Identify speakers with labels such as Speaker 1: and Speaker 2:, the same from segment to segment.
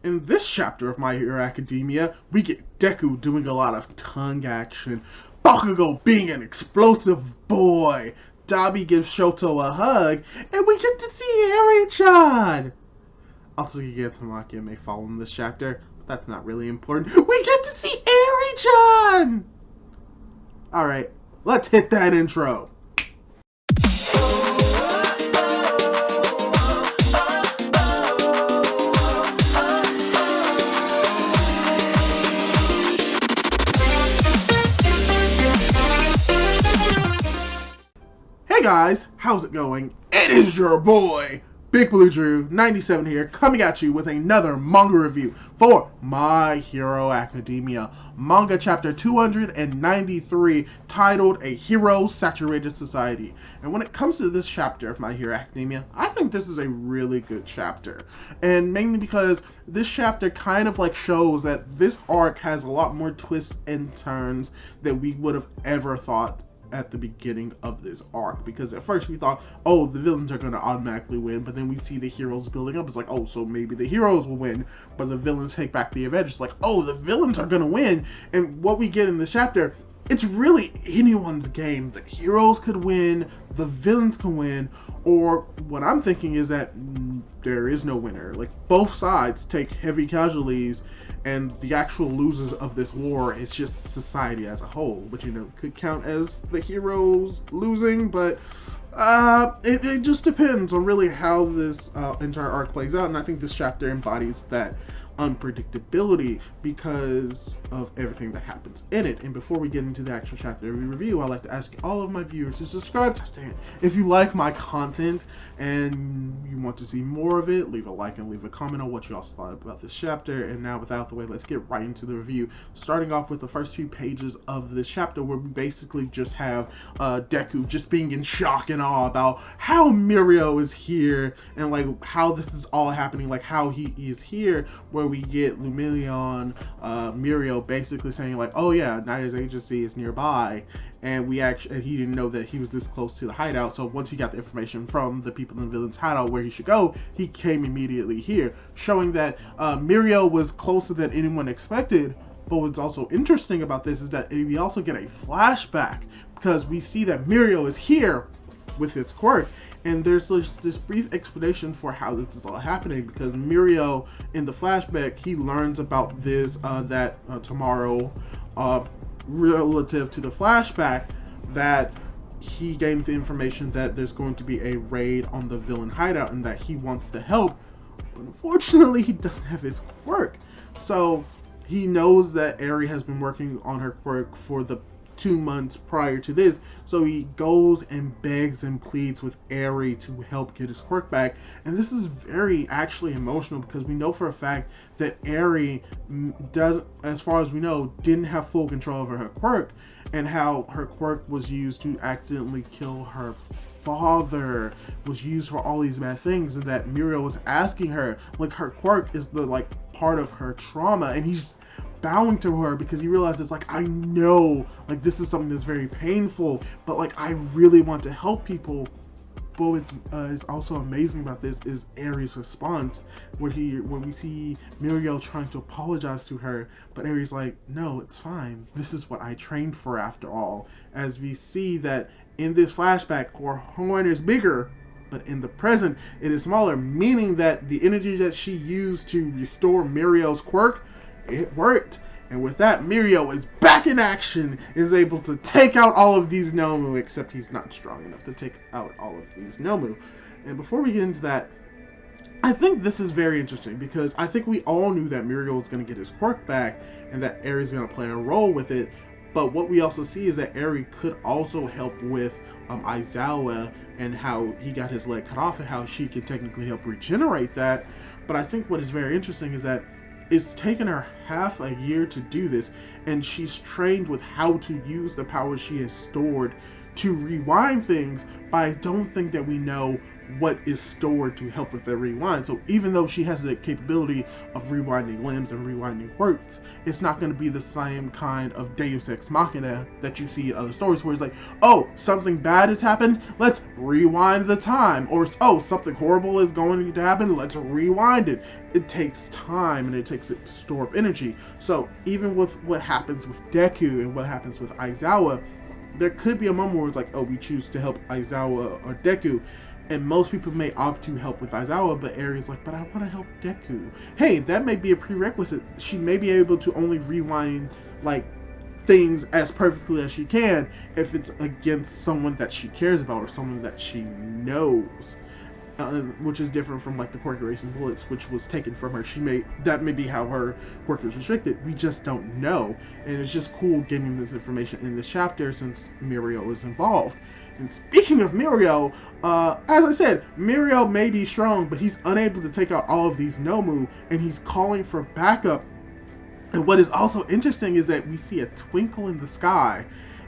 Speaker 1: In this chapter of My Hero Academia, we get Deku doing a lot of tongue action, Bakugo being an explosive boy, Dabi gives Shoto a hug, and we get to see Eri-chan! Also, Gigantomachia may fall in this chapter, but that's not really important. We get to see Eri-chan! Alright, let's hit that intro. Hey guys, how's it going? It is your boy, Big Blue Drew, 97 here, coming at you with another manga review for My Hero Academia. Manga chapter 293, titled A Hero-Saturated Society. And when it comes to this chapter of My Hero Academia, I think this is a really good chapter. And mainly because this chapter kind of like shows that this arc has a lot more twists and turns than we would have ever thought at the beginning of this arc, because at first we thought, oh, the villains are going to automatically win, but then we see the heroes building up. It's like, oh, so maybe the heroes will win, but the villains take back the Avengers. Like, oh, the villains are going to win. And what we get in this chapter, it's really anyone's game. The heroes could win, the villains can win, or what I'm thinking is that there is no winner. Like, both sides take heavy casualties, and the actual losers of this war is just society as a whole, which, you know, could count as the heroes losing, but it just depends on really how this entire arc plays out, and I think this chapter embodies that unpredictability because of everything that happens in it. And before we get into the actual chapter review, I'd like to ask all of my viewers to subscribe if you like my content and you want to see more of it. Leave a like and leave a comment on what you also thought about this chapter. And now, without the way, let's get right into the review, starting off with the first few pages of this chapter, where we basically just have Deku just being in shock and awe about how Mirio is here and like how this is all happening, like how he is here, where we get Lumillion, Mirio basically saying like, oh yeah, Naida's agency is nearby, and he didn't know that he was this close to the hideout. So once he got the information from the people in the villain's hideout where he should go, he came immediately here, showing that Mirio was closer than anyone expected. But what's also interesting about this is that we also get a flashback, because we see that Mirio is here with its quirk, and there's this brief explanation for how this is all happening, because Mirio, in the flashback, he learns about this, tomorrow, relative to the flashback, that he gained the information that there's going to be a raid on the villain hideout and that he wants to help, but unfortunately he doesn't have his quirk. So he knows that Eri has been working on her quirk for the 2 months prior to this, so he goes and begs and pleads with Eri to help get his quirk back. And this is very actually emotional, because we know for a fact that Eri does, as far as we know, didn't have full control over her quirk, and how her quirk was used to accidentally kill her father, was used for all these bad things, and that Mirio was asking her, like, her quirk is the like part of her trauma, and he's bowing to her because he realizes, like, I know, like, this is something that's very painful, but like I really want to help people. But what's also amazing about this is Eri's response, where we see Mirio trying to apologize to her, but Eri's like, no, it's fine. This is what I trained for after all. As we see that in this flashback, her horn is bigger, but in the present it is smaller, meaning that the energy that she used to restore Mirio's quirk, it worked. And with that, Mirio is back in action, is able to take out all of these Nomu, except he's not strong enough to take out all of these Nomu. And before we get into that, I think this is very interesting, because I think we all knew that Mirio was going to get his quirk back and that Eri's going to play a role with it. But what we also see is that Eri could also help with Aizawa, and how he got his leg cut off, and how she can technically help regenerate that. But I think what is very interesting is that it's taken her half a year to do this, and she's trained with how to use the power she has stored to rewind things, but I don't think that we know what is stored to help with the rewind. So even though she has the capability of rewinding limbs and rewinding words, it's not going to be the same kind of Deus Ex Machina that you see in other stories where it's like, oh, something bad has happened, let's rewind the time. Or, oh, something horrible is going to happen, let's rewind it. It takes time and it takes it to store up energy. So even with what happens with Deku and what happens with Aizawa, there could be a moment where it's like, oh, we choose to help Aizawa or Deku. And most people may opt to help with Aizawa, but Aries like, but I want to help Deku. Hey, that may be a prerequisite. She may be able to only rewind like things as perfectly as she can if it's against someone that she cares about or someone that she knows. Which is different from like the quirk erasing bullets, which was taken from her. That may be how her quirk is restricted. We just don't know, and it's just cool getting this information in this chapter since Mirio is involved. And speaking of Mirio, as I said, Mirio may be strong, but he's unable to take out all of these Nomu, and he's calling for backup. And what is also interesting is that we see a twinkle in the sky,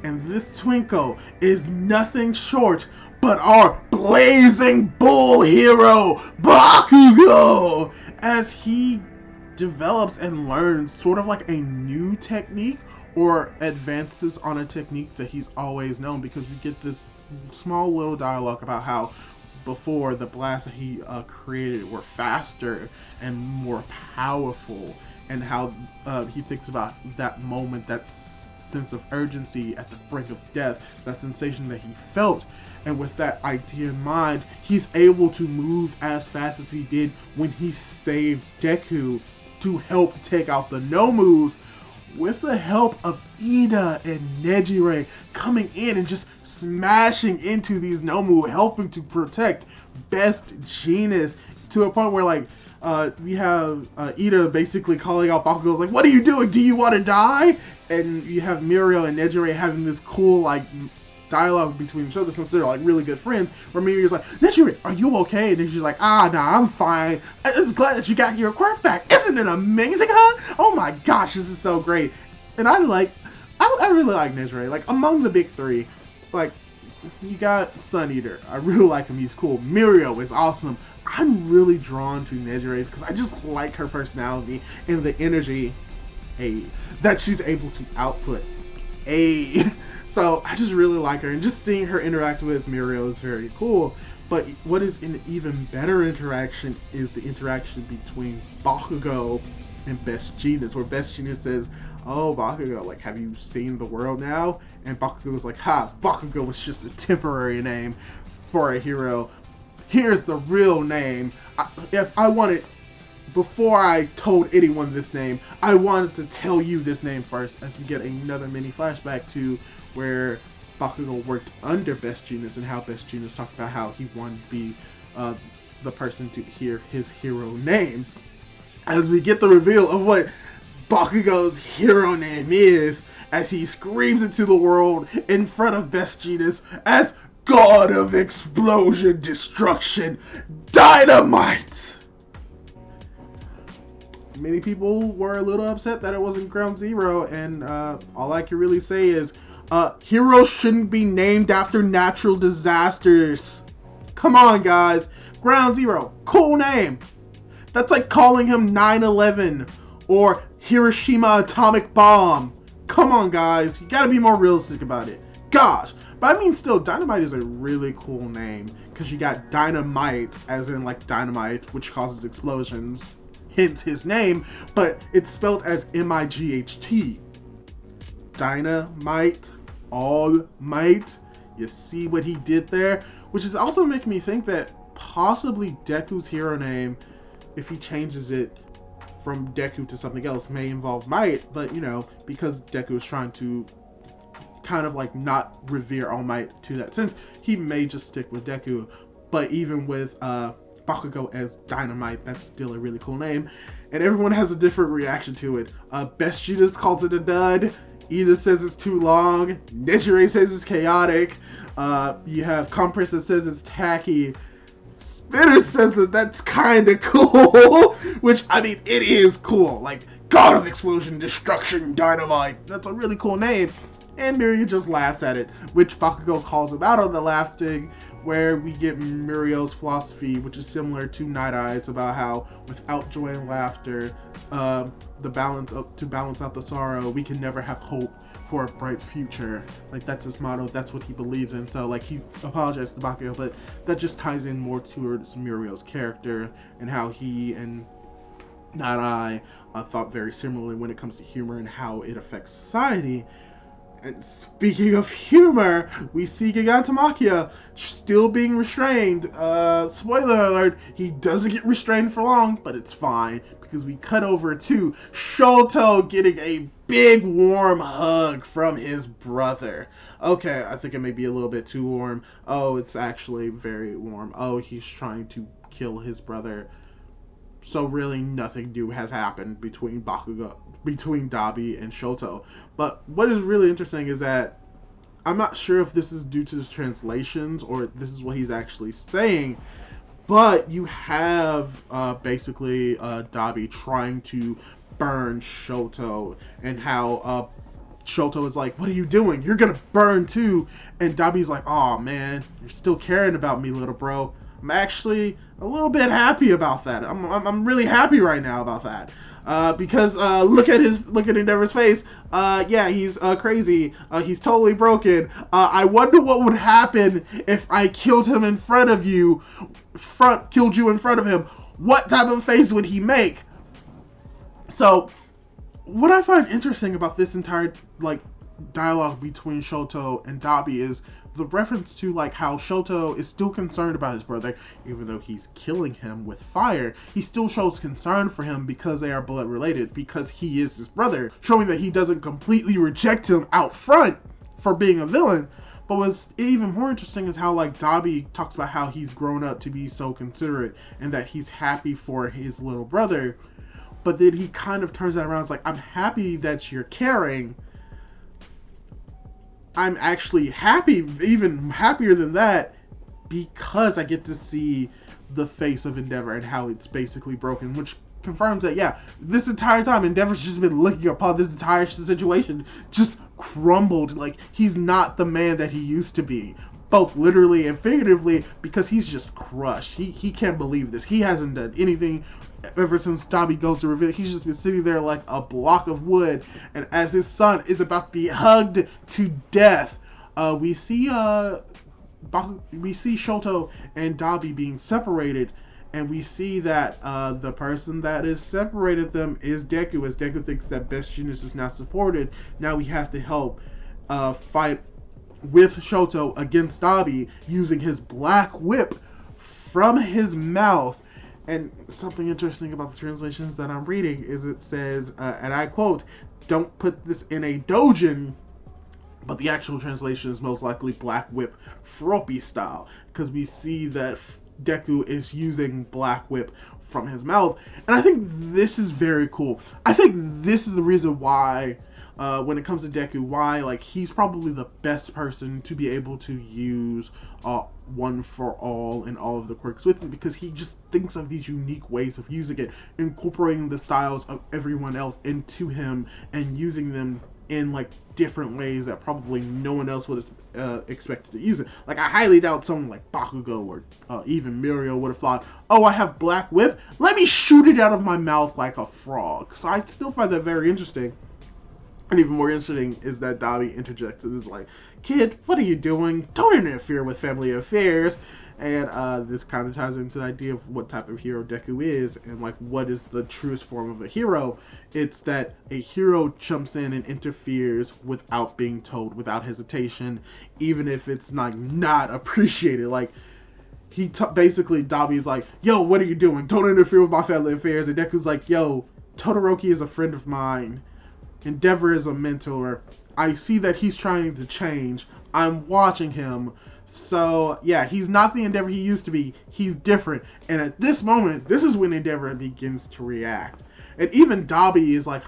Speaker 1: and this twinkle is nothing short but our blazing bull hero, Bakugo, as he develops and learns sort of like a new technique or advances on a technique that he's always known, because we get this small little dialogue about how before the blasts that he created were faster and more powerful, and how he thinks about that moment, that sense of urgency at the brink of death, that sensation that he felt. And with that idea in mind, he's able to move as fast as he did when he saved Deku to help take out the Nomus, with the help of Ida and Nejire coming in and just smashing into these Nomu, helping to protect Best Jeanist, to a point where like we have Ida basically calling out Bakugo's like, what are you doing? Do you want to die? And you have Mirio and Nejire having this cool like dialogue between each other, since they're like really good friends, where Mirio's like, Nejire, are you okay? And she's like, nah, I'm fine. I'm just glad that you got your quirk back. Isn't it amazing, huh? Oh my gosh, this is so great. And I really like Nejire. Like, among the big three, like, you got Sun Eater. I really like him. He's cool. Mirio is awesome. I'm really drawn to Nejire because I just like her personality and the energy that she's able to output. So I just really like her, and just seeing her interact with Mirio is very cool. But what is an even better interaction is the interaction between Bakugo and Best Jeanist, where Best Jeanist says, oh, Bakugo, like, have you seen the world now? And Bakugo was like, ha, Bakugo was just a temporary name for a hero. Here's the real name. Before I told anyone this name, I wanted to tell you this name first, as we get another mini flashback to where Bakugo worked under Best Jeanist, and how Best Jeanist talked about how he wanted to be the person to hear his hero name. As we get the reveal of what Bakugo's hero name is, as he screams into the world in front of Best Jeanist as God of Explosion Destruction, Dynamite! Many people were a little upset that it wasn't Ground Zero, and all I can really say is, heroes shouldn't be named after natural disasters. Come on, guys. Ground Zero, cool name. That's like calling him 9/11 or Hiroshima Atomic Bomb. Come on, guys. You gotta be more realistic about it. Gosh. But I mean, still, Dynamite is a really cool name, because you got Dynamite, as in like dynamite, which causes explosions. Hence his name, but it's spelled as M-I-G-H-T. Dynamite, all might. You see what he did there? Which is also making me think that possibly Deku's hero name, if he changes it from Deku to something else, may involve Might, but you know, because Deku is trying to kind of like not revere All Might to that sense, he may just stick with Deku. But even with Bakugo as Dynamite, that's still a really cool name, and everyone has a different reaction to it. Best Jeanist calls it a dud. Ida says it's too long. Nejire says it's chaotic. You have Compress that says it's tacky. Spitter says that that's kind of cool, which, I mean, it is cool. Like, God of Explosion, Destruction, Dynamite. That's a really cool name. and Mirio just laughs at it, which Bakugo calls him out on the laughing, where we get Mirio's philosophy, which is similar to Night Eyes, about how without joy and laughter, to balance out the sorrow, we can never have hope for a bright future. Like, that's his motto, that's what he believes in. So like, he apologized to Bakugo, but that just ties in more towards Mirio's character and how he and Night Eye thought very similarly when it comes to humor and how it affects society. And speaking of humor, we see Gigantomachia still being restrained. Spoiler alert, he doesn't get restrained for long, but it's fine, because we cut over to Shoto getting a big warm hug from his brother. Okay, I think it may be a little bit too warm. Oh, it's actually very warm. Oh, he's trying to kill his brother. So really nothing new has happened between Dabi and Shoto. But what is really interesting is that I'm not sure if this is due to the translations or this is what he's actually saying, but you have basically Dabi trying to burn Shoto, and how Shoto is like, what are you doing? You're gonna burn too. And Dabi's like, oh man, you're still caring about me, little bro. I'm actually a little bit happy about that. I'm really happy right now about that. Because look at Endeavor's face. Yeah, he's crazy. He's totally broken. I wonder what would happen if I killed him in front of you. Killed you in front of him. What type of face would he make? So, what I find interesting about this entire dialogue between Shoto and Dabi is the reference to how Shoto is still concerned about his brother, even though he's killing him with fire. He still shows concern for him because they are blood related, because he is his brother, showing that he doesn't completely reject him out front for being a villain. But what's even more interesting is how Dabi talks about how he's grown up to be so considerate and that he's happy for his little brother. But then he kind of turns that around. It's like, I'm happy that you're caring. I'm actually happy, even happier than that, because I get to see the face of Endeavor and how it's basically broken, which confirms that, yeah, this entire time Endeavor's just been looking upon this entire situation, just crumbled. He's not the man that he used to be, both literally and figuratively, because he's just crushed. He can't believe this. He hasn't done anything ever since Dabi goes to reveal. He's just been sitting there like a block of wood, and as his son is about to be hugged to death, we see Shoto and Dabi being separated, and we see that the person that has separated them is Deku, as Deku thinks that Best Genius is now supported. Now he has to help fight with Shoto against Dabi using his black whip from his mouth. And something interesting about the translations that I'm reading is it says, and I quote, "Don't put this in a dojin," but the actual translation is most likely black whip Froppy style, because we see that Deku is using black whip from his mouth. And I think this is very cool. I think this is the reason why when it comes to Deku, why he's probably the best person to be able to use One for All and all of the quirks with him, because he just thinks of these unique ways of using it, incorporating the styles of everyone else into him and using them in different ways that probably no one else would have expected to use it. I highly doubt someone like Bakugo or even Mirio would have thought, oh, I have black whip, let me shoot it out of my mouth like a frog. So I still find that very interesting. And even more interesting is that Dabi interjects and is like, kid, what are you doing? Don't interfere with family affairs. And this kind of ties into the idea of what type of hero Deku is, and what is the truest form of a hero. It's that a hero jumps in and interferes without being told, without hesitation, even if it's not appreciated. Basically Dabi's like, yo, what are you doing? Don't interfere with my family affairs. And Deku's like, yo, Todoroki is a friend of mine. Endeavor is a mentor. I see that he's trying to change. I'm watching him. So, yeah, he's not the Endeavor he used to be. He's different. And at this moment, this is when Endeavor begins to react. And even Dabi is like,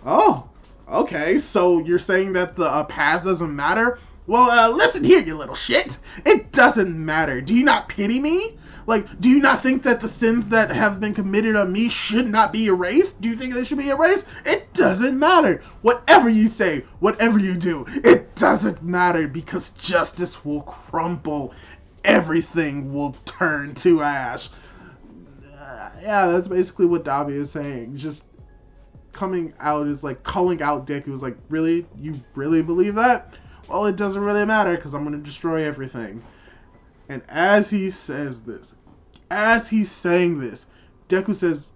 Speaker 1: oh, okay, so you're saying that the past doesn't matter? Well, listen here, you little shit. It doesn't matter. Do you not pity me? Like, do you not think that the sins that have been committed on me should not be erased? Do you think they should be erased? It doesn't matter. Whatever you say, whatever you do, it doesn't matter, because justice will crumble. Everything will turn to ash. Yeah, that's basically what Dabi is saying. Just coming out is like calling out Deku is like, really? You really believe that? Well, it doesn't really matter, because I'm going to destroy everything. And as he says this, as he's saying this, Deku says,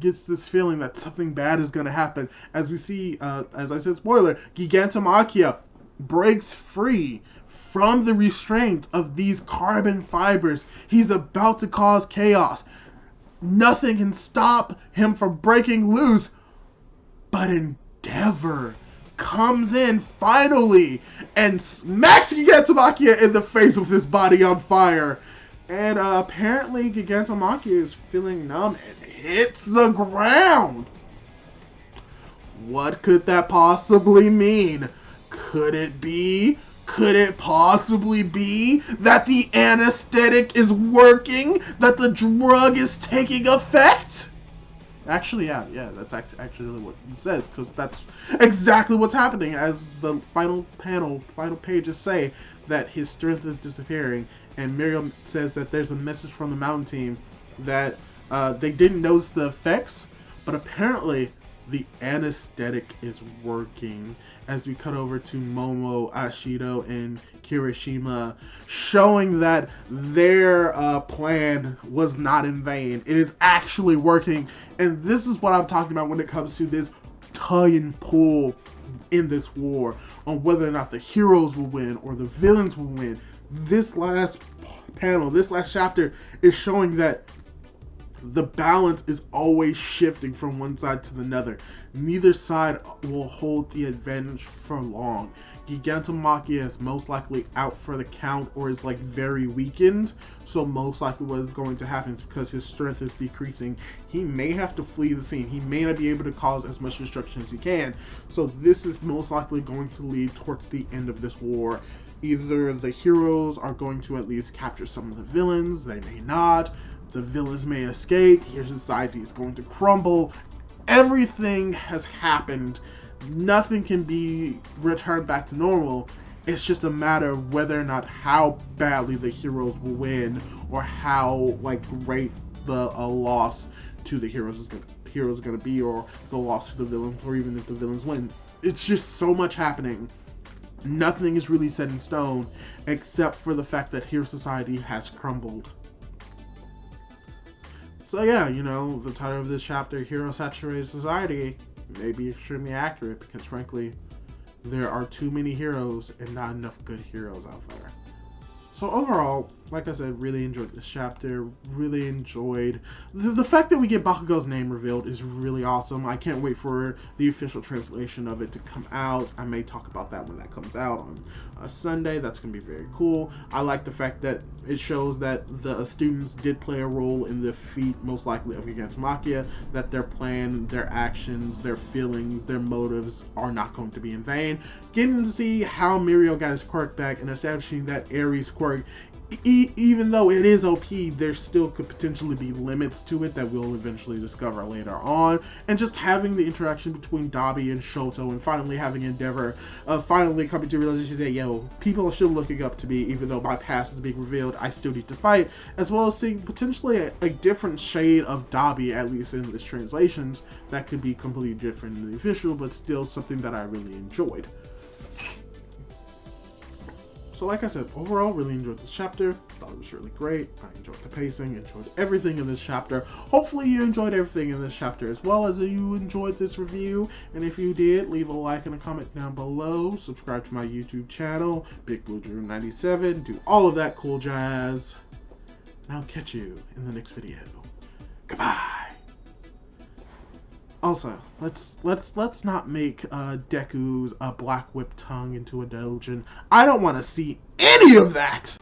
Speaker 1: gets this feeling that something bad is going to happen. As we see, as I said, spoiler, Gigantomachia breaks free from the restraint of these carbon fibers. He's about to cause chaos. Nothing can stop him from breaking loose. But Endeavor comes in finally and smacks Gigantomachia in the face with his body on fire. And apparently Gigantomachia is feeling numb and hits the ground. What could that possibly mean? Could it possibly be that the anesthetic is working? That the drug is taking effect? Actually, yeah, that's actually what it says, because that's exactly what's happening. As the final pages say, that his strength is disappearing, and Mirio says that there's a message from the Mountain Team that they didn't notice the effects, but apparently the anesthetic is working. As we cut over to Momo, Ashido, and Kirishima, showing that their plan was not in vain. It is actually working, and this is what I'm talking about when it comes to this tug and pull in this war, on whether or not the heroes will win or the villains will win. This last panel, this last chapter, is showing that the balance is always shifting from one side to the other. Neither side will hold the advantage for long. Gigantomachia is most likely out for the count, or is like very weakened. So most likely what is going to happen is, because his strength is decreasing, he may have to flee the scene. He may not be able to cause as much destruction as he can. So this is most likely going to lead towards the end of this war. Either the heroes are going to at least capture some of the villains, they may not. The villains may escape, your society is going to crumble. Everything has happened. Nothing can be returned back to normal. It's just a matter of whether or not how badly the heroes will win, or how great the loss to the heroes is going to be, or the loss to the villains, or even if the villains win. It's just so much happening. Nothing is really set in stone, except for the fact that Hero Society has crumbled. So yeah, the title of this chapter, Hero Saturated Society, may be extremely accurate, because frankly, there are too many heroes and not enough good heroes out there. So overall, like I said, really enjoyed this chapter, really enjoyed the fact that we get Bakugo's name revealed is really awesome. I can't wait for the official translation of it to come out. I may talk about that when that comes out on a Sunday. That's going to be very cool. I like the fact that it shows that the students did play a role in the defeat, most likely, of Gigantomachia, that their plan, their actions, their feelings, their motives are not going to be in vain. Getting to see how Mirio got his quirk back and establishing that Ares quirk, even though it is OP, there still could potentially be limits to it that we'll eventually discover later on. And just having the interaction between Dabi and Shoto, and finally having Endeavor finally coming to realization that, yo, people are still looking up to me, even though my past is being revealed, I still need to fight, as well as seeing potentially a different shade of Dabi, at least in this translations, that could be completely different in the official, but still something that I really enjoyed. So like I said, overall, really enjoyed this chapter. Thought it was really great. I enjoyed the pacing, enjoyed everything in this chapter. Hopefully you enjoyed everything in this chapter as well as you enjoyed this review. And if you did, leave a like and a comment down below. Subscribe to my YouTube channel, Big Blue Drew 97. Do all of that cool jazz. And I'll catch you in the next video. Goodbye. Also, let's not make Deku's Black Whip tongue into a doujin. I don't want to see any of that!